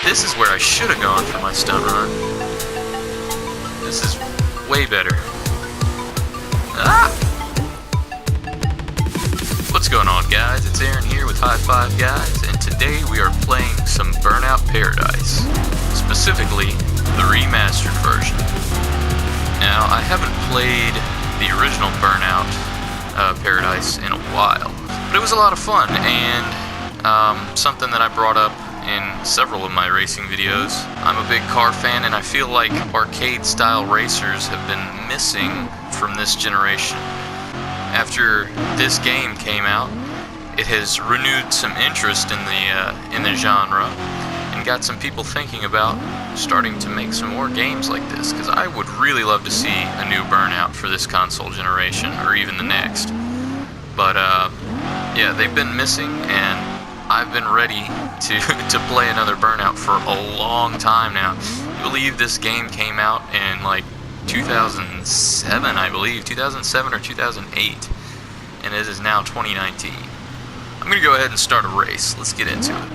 This is where I should have gone for my stun run. This is way better. Ah! What's going on, guys? It's Aaron here with High Five Guys, and today we are playing some Burnout Paradise, specifically the remastered version. Now, I haven't played the original Burnout Paradise in a while, but it was a lot of fun, and something that I brought up in several of my racing videos. I'm a big car fan, and I feel like arcade-style racers have been missing from this generation. After this game came out, it has renewed some interest in the genre, and got some people thinking about starting to make some more games like this, because I would really love to see a new Burnout for this console generation, or even the next. But yeah, they've been missing, and I've been ready to play another Burnout for a long time now. I believe this game came out in like 2007, I believe, 2007 or 2008, and it is now 2019. I'm gonna go ahead and start a race. Let's get into it.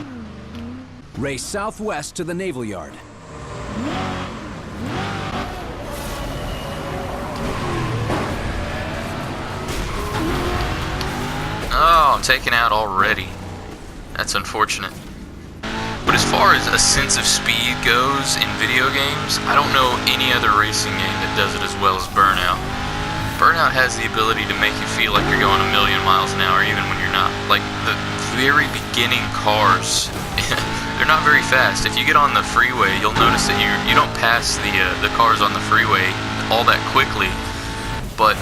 Race southwest to the Naval Yard. Oh, I'm taken out already. That's unfortunate. But as far as a sense of speed goes in video games, I don't know any other racing game that does it as well as Burnout. Burnout has the ability to make you feel like you're going a million miles an hour even when you're not. Like, the very beginning cars, they're not very fast. If you get on the freeway, you'll notice that you don't pass the cars on the freeway all that quickly. But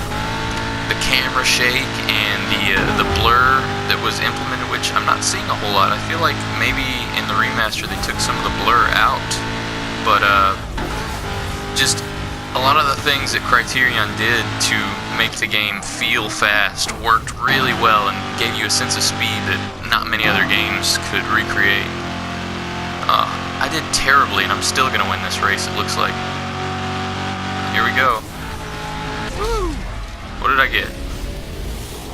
the camera shake and the blur that was implemented, which I'm not seeing a whole lot. I feel like maybe in the remaster they took some of the blur out, but just a lot of the things that Criterion did to make the game feel fast worked really well and gave you a sense of speed that not many other games could recreate. I did terribly, and I'm still gonna win this race, it looks like. Here we go. Woo! What did I get?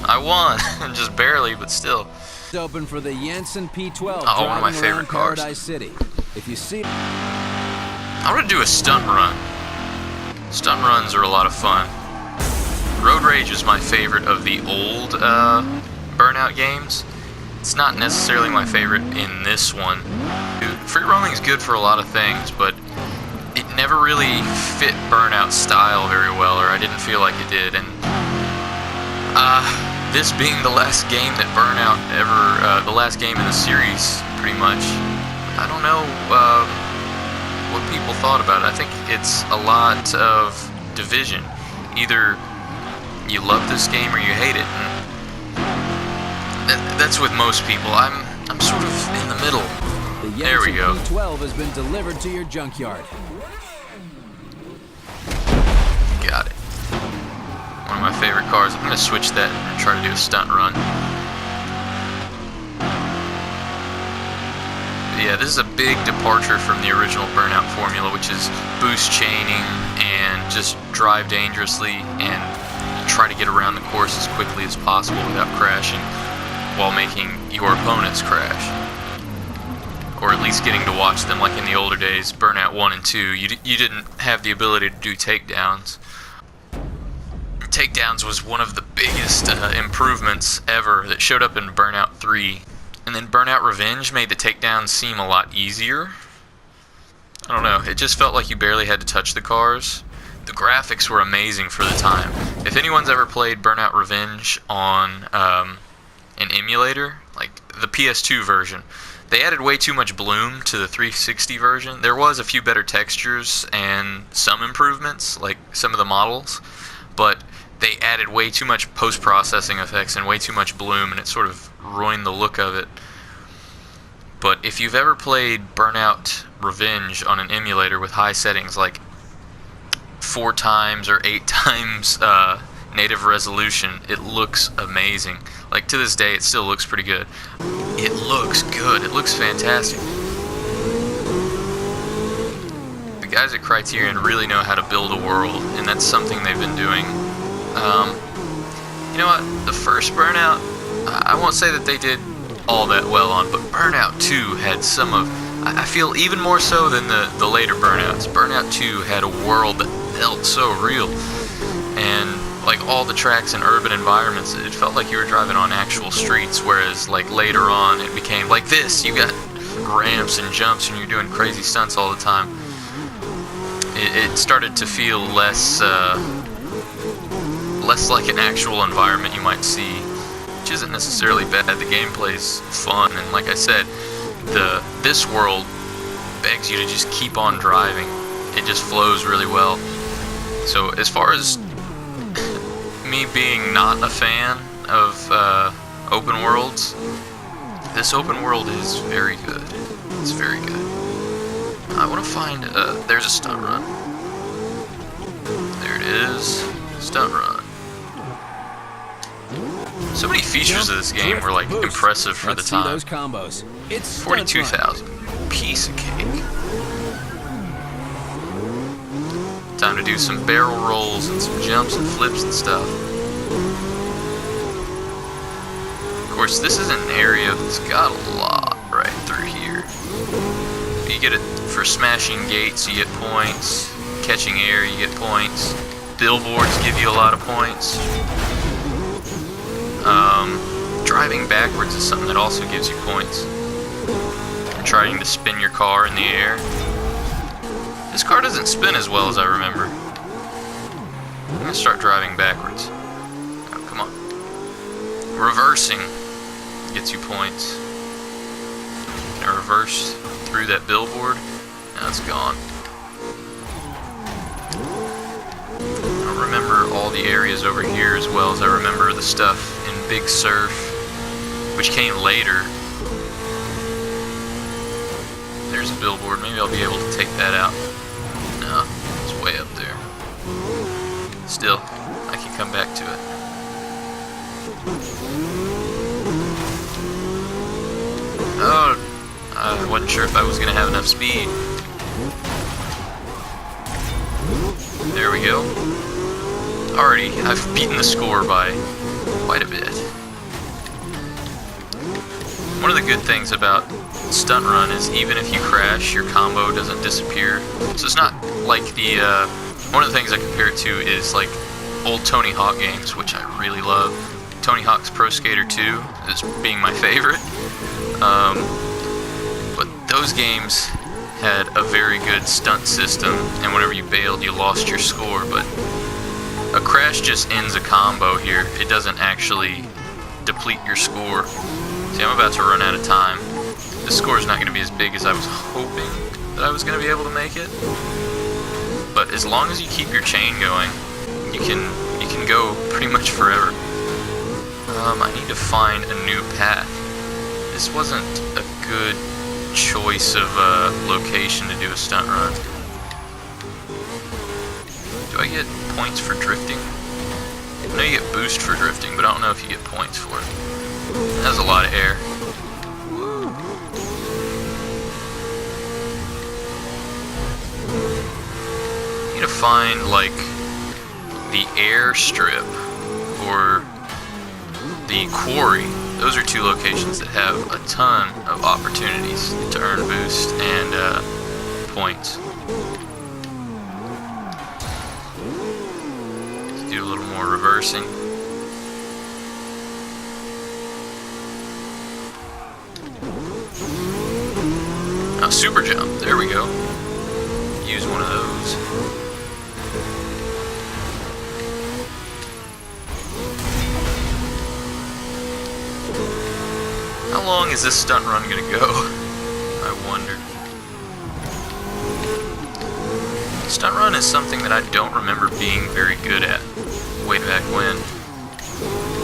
I won, just barely, but still. It's open for the Jensen P12. Oh, one of my favorite cars. Paradise City. If you see, I'm gonna do a stunt run. Stunt runs are a lot of fun. Road Rage is my favorite of the old Burnout games. It's not necessarily my favorite in this one. Free roaming is good for a lot of things, but it never really fit Burnout style very well, or I didn't feel like it did. And this being the last game that Burnout ever, the last game in the series, pretty much, I don't know what people thought about it. I think it's a lot of division. Either you love this game or you hate it. And that's with most people. I'm sort of in the middle. the there we go. Jensen P12 has been delivered to your junkyard. Got it. One of my favorite cars. I'm going to switch that and try to do a stunt run. But yeah, this is a big departure from the original Burnout formula, which is boost chaining and just drive dangerously and try to get around the course as quickly as possible without crashing while making your opponents crash. Or at least getting to watch them like in the older days, Burnout 1 and 2. You didn't have the ability to do takedowns. Takedowns was one of the biggest improvements ever that showed up in Burnout 3. And then Burnout Revenge made the takedowns seem a lot easier. I don't know, it just felt like you barely had to touch the cars. The graphics were amazing for the time. If anyone's ever played Burnout Revenge on an emulator, like the PS2 version, they added way too much bloom to the 360 version. There was a few better textures and some improvements, like some of the models, but they added way too much post-processing effects and way too much bloom, and it sort of ruined the look of it. But if you've ever played Burnout Revenge on an emulator with high settings, like 4 times or 8 times native resolution, it looks amazing. Like, to this day, it still looks pretty good. It looks good. It looks fantastic. The guys at Criterion really know how to build a world, and that's something they've been doing. You know what? The first Burnout, I won't say that they did all that well on, but Burnout 2 had some of I feel even more so than the later Burnouts. Burnout 2 had a world that felt so real, and like all the tracks in urban environments, it felt like you were driving on actual streets, whereas like later on it became like this. You got ramps and jumps and you're doing crazy stunts all the time. It started to feel less like an actual environment you might see, which isn't necessarily bad. The gameplay's fun, and like I said, this world begs you to just keep on driving. It just flows really well. So as far as me being not a fan of open worlds, this open world is very good. It's very good. I want to find, there's a stunt run. There it is. Stunt run. So many features of this game were like impressive for the time. Those combos. It's 42,000. Piece of cake. Time to do some barrel rolls and some jumps and flips and stuff. Of course, this is an area that's got a lot right through here. You get it for smashing gates, you get points. Catching air, you get points. Billboards give you a lot of points. Driving backwards is something that also gives you points. You're trying to spin your car in the air. This car doesn't spin as well as I remember. I'm gonna start driving backwards. Oh, come on. Reversing gets you points. Can I reverse through that billboard? Now it's gone. I remember all the areas over here as well as I remember the stuff in Big Surf, which came later. There's a billboard. Maybe I'll be able to take that out. No, it's way up there. Still, I can come back to it. Oh, I wasn't sure if I was going to have enough speed. There we go. Already, I've beaten the score by quite a bit. One of the good things about Stunt Run is even if you crash, your combo doesn't disappear. So it's not like the, one of the things I compare it to is like old Tony Hawk games, which I really love. Tony Hawk's Pro Skater 2 is being my favorite. But those games had a very good stunt system, and whenever you bailed, you lost your score. But a crash just ends a combo here. It doesn't actually deplete your score. See, I'm about to run out of time. The score is not going to be as big as I was hoping that I was going to be able to make it. But as long as you keep your chain going, you can go pretty much forever. I need to find a new path. This wasn't a good choice of location to do a stunt run. Do I get points for drifting? I know you get boost for drifting, but I don't know if you get points for it. That's a lot of air. You need to find like the airstrip or the quarry. Those are two locations that have a ton of opportunities to earn boost and points. Let's do a little more reversing. Oh, super jump. There we go. Use one of those. How long is this stunt run gonna go? I wonder. Stunt run is something that I don't remember being very good at way back when.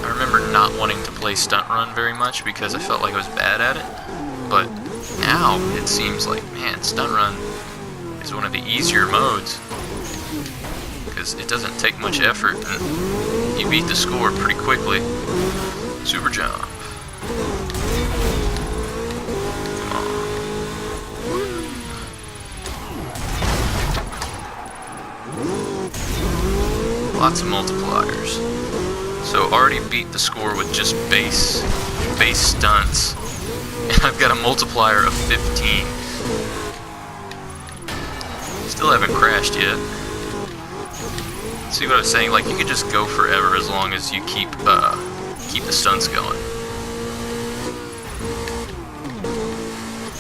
I remember not wanting to play stunt run very much because I felt like I was bad at it. But now it seems like, man, stunt run is one of the easier modes because it doesn't take much effort and you beat the score pretty quickly. Super jump. Lots of multipliers. So already beat the score with just base stunts. And I've got a multiplier of 15. Still haven't crashed yet. See what I was saying? Like, you could just go forever as long as you keep the stunts going.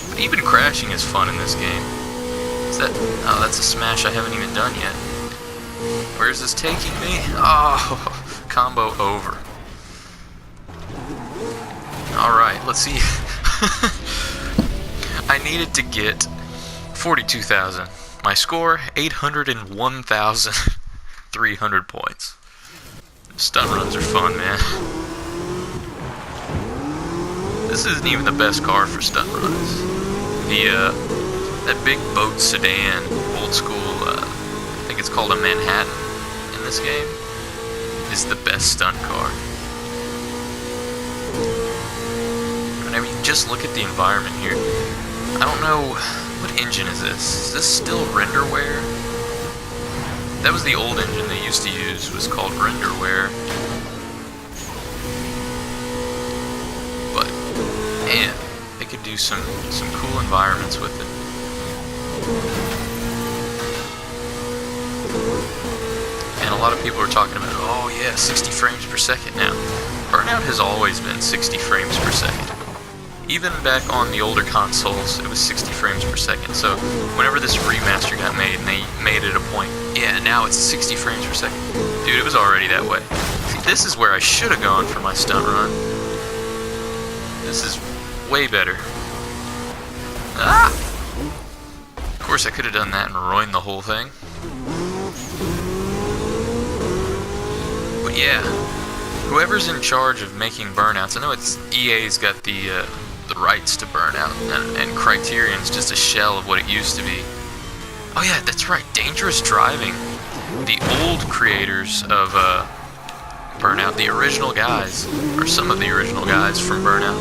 But even crashing is fun in this game. Is that? Oh, that's a smash I haven't even done yet. Where's this taking me? Oh, combo over. Alright, let's see. I needed to get 42,000. My score, 801,300 points. Stun runs are fun, man. This isn't even the best car for stun runs. That big boat sedan, old school, I think it's called a Manhattan in this game, is the best stunt car. I mean, just look at the environment here. I don't know, what engine is this? Is this still renderware? That was the old engine they used to use, was called renderware. But, man, they could do some cool environments with it. And a lot of people are talking about, oh yeah, 60 frames per second now. Burnout has always been 60 frames per second. Even back on the older consoles, it was 60 frames per second. So whenever this remaster got made, and they made it a point, yeah, now it's 60 frames per second. Dude, it was already that way. See, this is where I should have gone for my stunt run. This is way better. Ah! Of course, I could have done that and ruined the whole thing. But yeah, whoever's in charge of making Burnouts, I know it's EA's got the rights to Burnout, and Criterion's just a shell of what it used to be. Oh yeah, that's right, Dangerous Driving. The old creators of Burnout, the original guys, or some of the original guys from Burnout,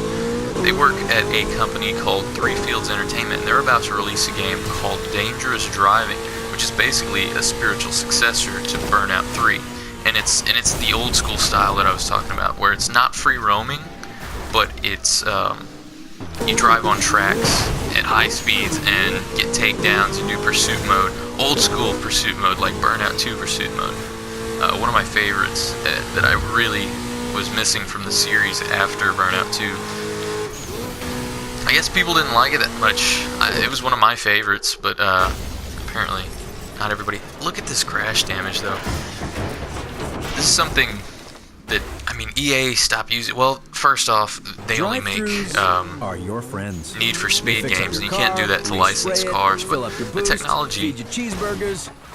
they work at a company called Three Fields Entertainment, and they're about to release a game called Dangerous Driving, which is basically a spiritual successor to Burnout 3. And it's the old school style that I was talking about, where it's not free roaming, but it's you drive on tracks at high speeds and get takedowns and do pursuit mode, old school pursuit mode like Burnout 2 pursuit mode. One of my favorites that I really was missing from the series after Burnout 2. I guess people didn't like it that much. It was one of my favorites, but apparently not everybody. Look at this crash damage though. This is something that, I mean, EA stopped using. Well, first off, they only make are your friends. Need for Speed games, and you can't do that to licensed cars, but the technology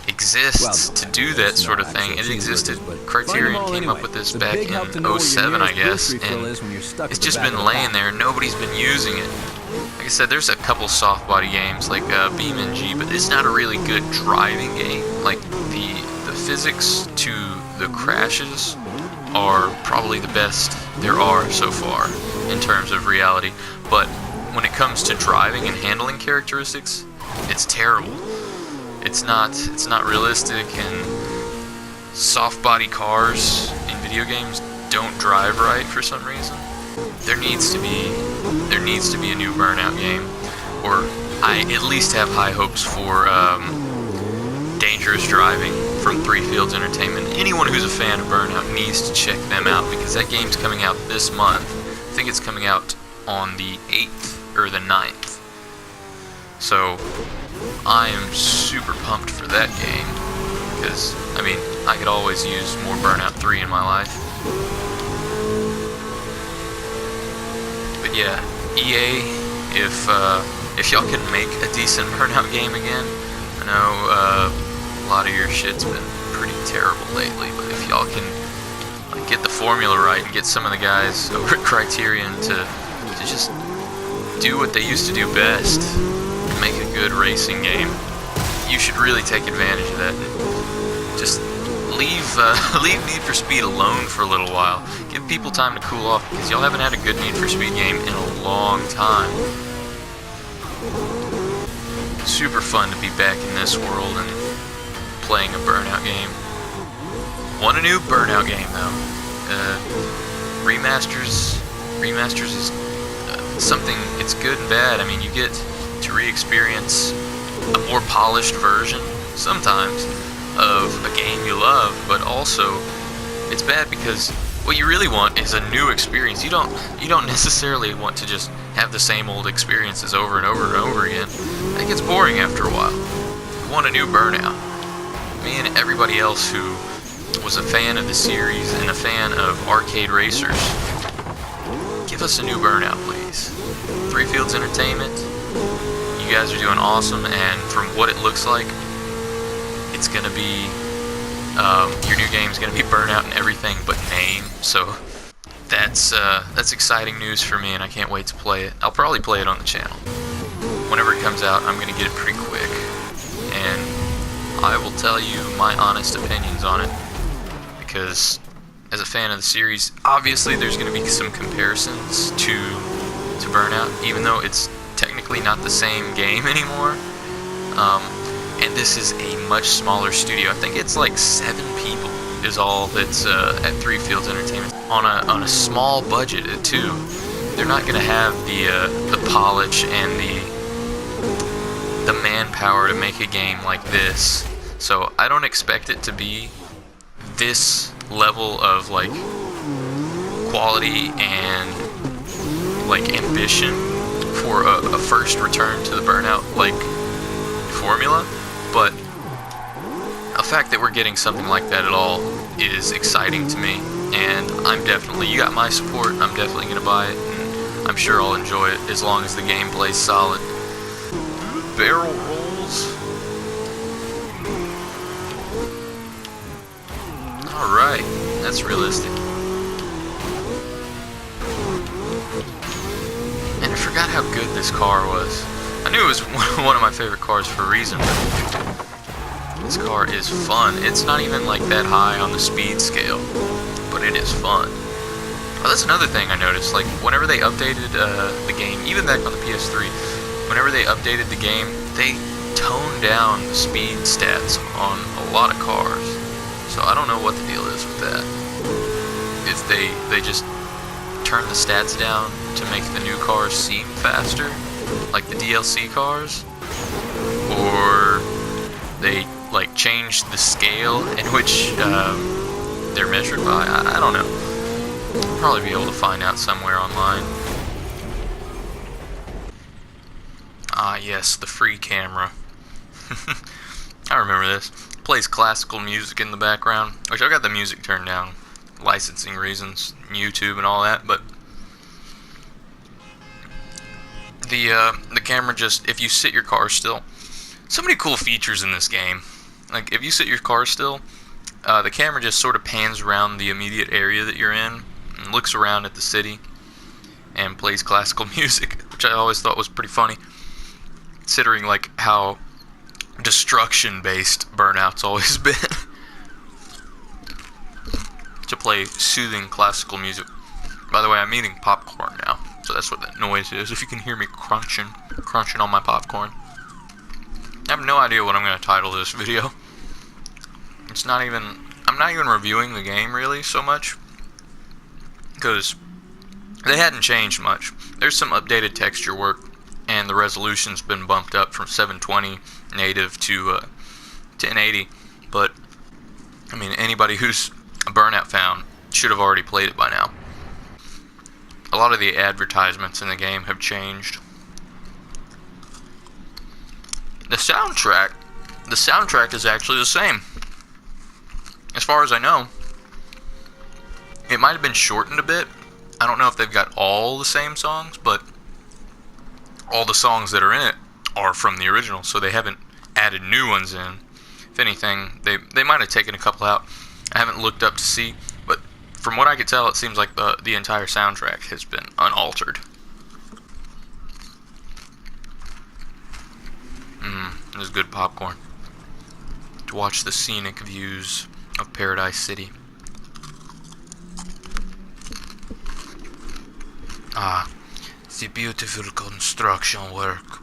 exists to do that sort of thing. It existed. Criterion came up with this back in 07, I guess, and it's just been laying there. Nobody's been using it. Like I said, there's a couple soft body games like BeamNG, but it's not a really good driving game. Like the physics to the crashes are probably the best there are so far in terms of reality, but when it comes to driving and handling characteristics, it's terrible. It's not realistic, and soft body cars in video games don't drive right for some reason. There needs to be a new Burnout game, or I at least have high hopes for Dangerous Driving from Three Fields Entertainment. Anyone who's a fan of Burnout needs to check them out, because that game's coming out this month. I think it's coming out on the 8th or the 9th. So I am super pumped for that game, because, I mean, I could always use more Burnout 3 in my life. But yeah, EA, if y'all can make a decent Burnout game again, I know a lot of your shit's been pretty terrible lately, but if y'all can get the formula right and get some of the guys over at Criterion to just do what they used to do best, make a good racing game, you should really take advantage of that. Just leave Need for Speed alone for a little while. Give people time to cool off, because y'all haven't had a good Need for Speed game in a long time. Super fun to be back in this world and playing a Burnout game. Want a new Burnout game though. Remasters is something. It's good and bad. I mean, you get to re-experience a more polished version, sometimes, of a game you love, but also, it's bad because what you really want is a new experience. You don't necessarily want to just have the same old experiences over and over and over again. It gets boring after a while. You want a new Burnout. Me and everybody else who was a fan of the series and a fan of arcade racers, give us a new Burnout, please. Three Fields Entertainment, you guys are doing awesome, and from what it looks like, it's gonna be your new game's gonna be Burnout and everything but name. So that's exciting news for me, and I can't wait to play it. I'll probably play it on the channel. Whenever it comes out, I'm gonna get it pretty quick, and I will tell you my honest opinions on it, because as a fan of the series, obviously there's going to be some comparisons to Burnout, even though it's technically not the same game anymore. And this is a much smaller studio. I think it's like 7 people is all that's at Three Fields Entertainment on a small budget too. They're not going to have the polish and the manpower to make a game like this. So I don't expect it to be this level of like quality and like ambition for a first return to the Burnout like formula, but the fact that we're getting something like that at all is exciting to me, and you got my support. I'm definitely gonna buy it, and I'm sure I'll enjoy it as long as the gameplay's solid. Barrel rolls. Alright, that's realistic. And I forgot how good this car was. I knew it was one of my favorite cars for a reason, but this car is fun. It's not even like that high on the speed scale, but it is fun. Oh, that's another thing I noticed. Like, whenever they updated the game, even back on the PS3, whenever they updated the game, they toned down the speed stats on a lot of cars. So I don't know what the deal is with that. If they just turn the stats down to make the new cars seem faster, like the DLC cars, or they like change the scale in which they're measured by. I don't know. I'll probably be able to find out somewhere online. Ah yes, the free camera. I remember this. Plays classical music in the background, which I got the music turned down, licensing reasons, YouTube and all that, but the camera just, if you sit your car still, so many cool features in this game. Like, if you sit your car still, the camera just sort of pans around the immediate area that you're in, and looks around at the city, and plays classical music, which I always thought was pretty funny, considering like how destruction-based Burnout's always been. To play soothing classical music. By the way, I'm eating popcorn now, so that's what that noise is. If you can hear me crunching on my popcorn. I have no idea what I'm going to title this video. I'm not even reviewing the game really so much, because they hadn't changed much. There's some updated texture work, and the resolution's been bumped up from 720 native to 1080, but I mean, anybody who's a Burnout fan should have already played it by now. A lot of the advertisements in the game have changed. The soundtrack is actually the same. As far as I know, it might have been shortened a bit. I don't know if they've got all the same songs, but all the songs that are in it are from the original, so they haven't added new ones in. If anything, they might have taken a couple out. I haven't looked up to see, but from what I could tell, it seems like the entire soundtrack has been unaltered. This is good popcorn. To watch the scenic views of Paradise City. Ah, the beautiful construction work.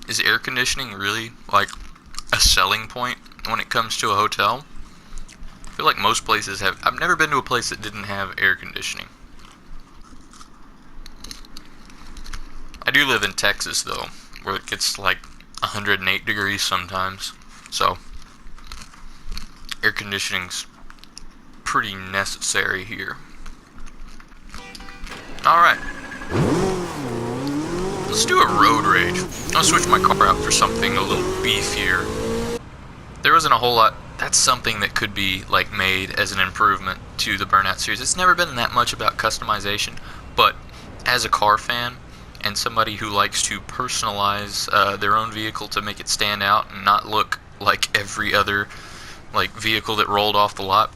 Is air conditioning really like a selling point when it comes to a hotel? I feel like most places have. I've never been to a place that didn't have air conditioning. I do live in Texas, though, where it gets like 108 degrees sometimes. So, air conditioning's pretty necessary here. Alright. Let's do a road rage. I'll switch my car out for something a little beefier. There wasn't a whole lot. That's something that could be like made as an improvement to the Burnout series. It's never been that much about customization, but as a car fan and somebody who likes to personalize their own vehicle to make it stand out and not look like every other like vehicle that rolled off the lot,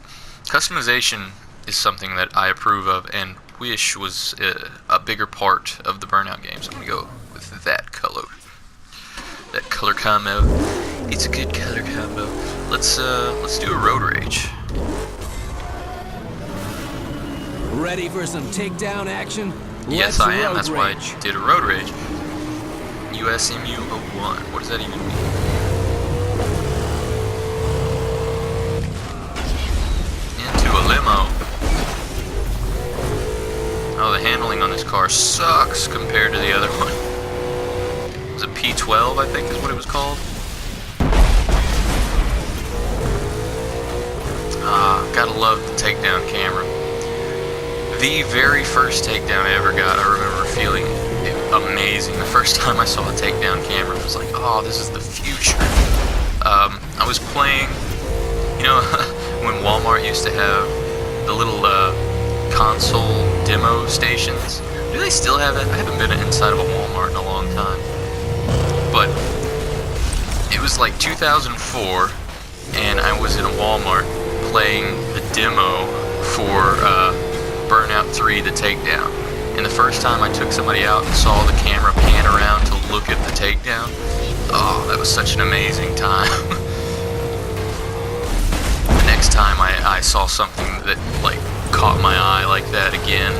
customization is something that I approve of and wish was a bigger part of the Burnout games. I'm gonna go with that color. That color combo. It's a good color combo. Let's do a road rage. Ready for some takedown action? Yes, Let's I am. road That's why rage. I did a road rage. USMU 01. What does that even mean? Into a limo. Oh, the handling on this car sucks compared to the other one. It was a P12, I think is what it was called. Gotta love the takedown camera. The very first takedown I ever got, I remember feeling amazing. The first time I saw a takedown camera, I was like, oh, this is the future. I was playing, you know, when Walmart used to have the little console demo stations. Do they still have it? I haven't been inside of a Walmart in a long time. But it was like 2004, and I was in a Walmart playing the demo for Burnout 3, The Takedown. And the first time I took somebody out and saw the camera pan around to look at the takedown, oh, that was such an amazing time. The next time I saw something that like caught my eye like that again,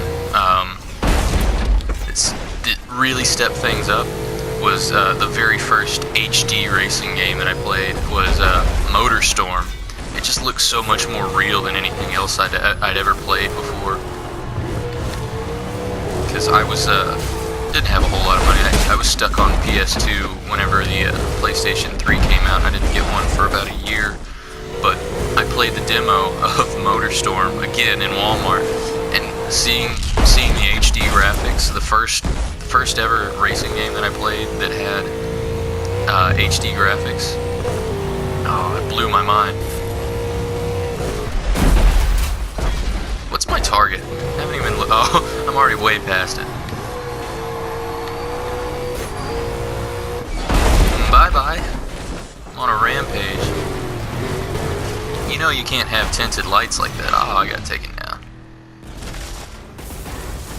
it really stepped things up. Was the very first HD racing game that I played was MotorStorm. It just looks so much more real than anything else I'd ever played before. Because I was didn't have a whole lot of money. I was stuck on PS2 whenever the PlayStation 3 came out. I didn't get one for about a year, but I played the demo of MotorStorm again in Walmart, and seeing the HD graphics, the first ever racing game that I played that had HD graphics, oh, it blew my mind. What's my target? I haven't even oh, I'm already way past it. Bye-bye. I'm on a rampage. You know you can't have tinted lights like that. Oh, I got taken down.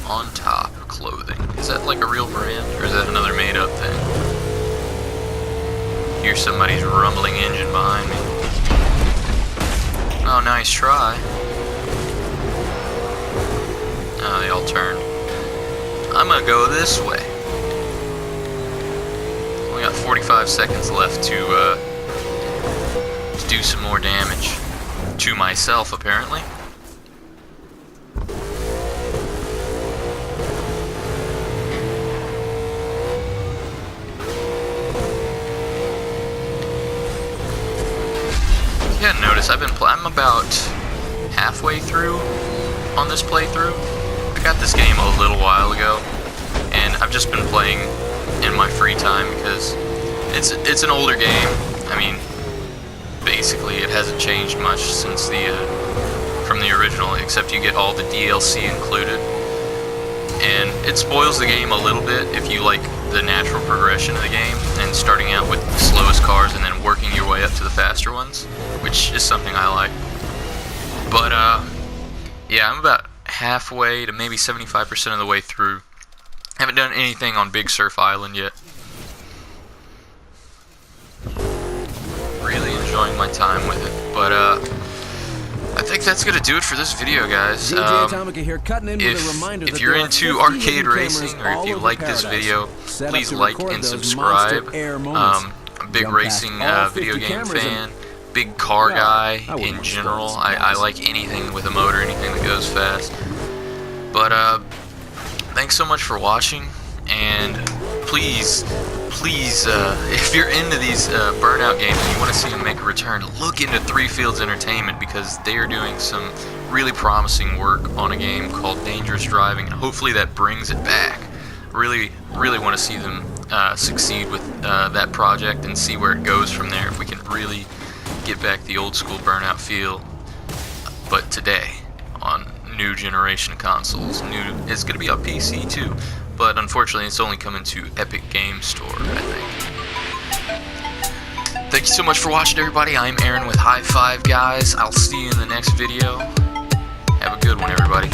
On top clothing. Is that like a real brand, or is that another made-up thing? Hear somebody's rumbling engine behind me. Oh, nice try. Oh, they all turned. I'm gonna go this way. Only got 45 seconds left to do some more damage. To myself, apparently. You hadn't noticed, I'm about halfway through on this playthrough. I got this game a little while ago, and I've just been playing in my free time because it's an older game. I mean, basically it hasn't changed much since from the original, except you get all the DLC included, and it spoils the game a little bit if you like the natural progression of the game and starting out with the slowest cars and then working your way up to the faster ones, which is something I like. But yeah, I'm about halfway to maybe 75% of the way through. Haven't done anything on Big Surf Island yet. Really enjoying my time with it, but I think that's gonna do it for this video, guys. If you're into arcade racing, or if you like this video, please like and subscribe. I'm a big racing video game fan, big car guy in general. I like anything with a motor, anything that goes fast. But thanks so much for watching, and please, if you're into these Burnout games and you want to see them make a return, look into Three Fields Entertainment, because they are doing some really promising work on a game called Dangerous Driving, and hopefully that brings it back. Really want to see them succeed with that project and see where it goes from there, if we can really get back the old school Burnout feel, but today on new generation consoles. It's going to be on PC too, but unfortunately it's only coming to Epic Game Store, I think. Thank you so much for watching, everybody. I'm Aaron with High Five Guys. I'll see you in the next video. Have a good one, everybody.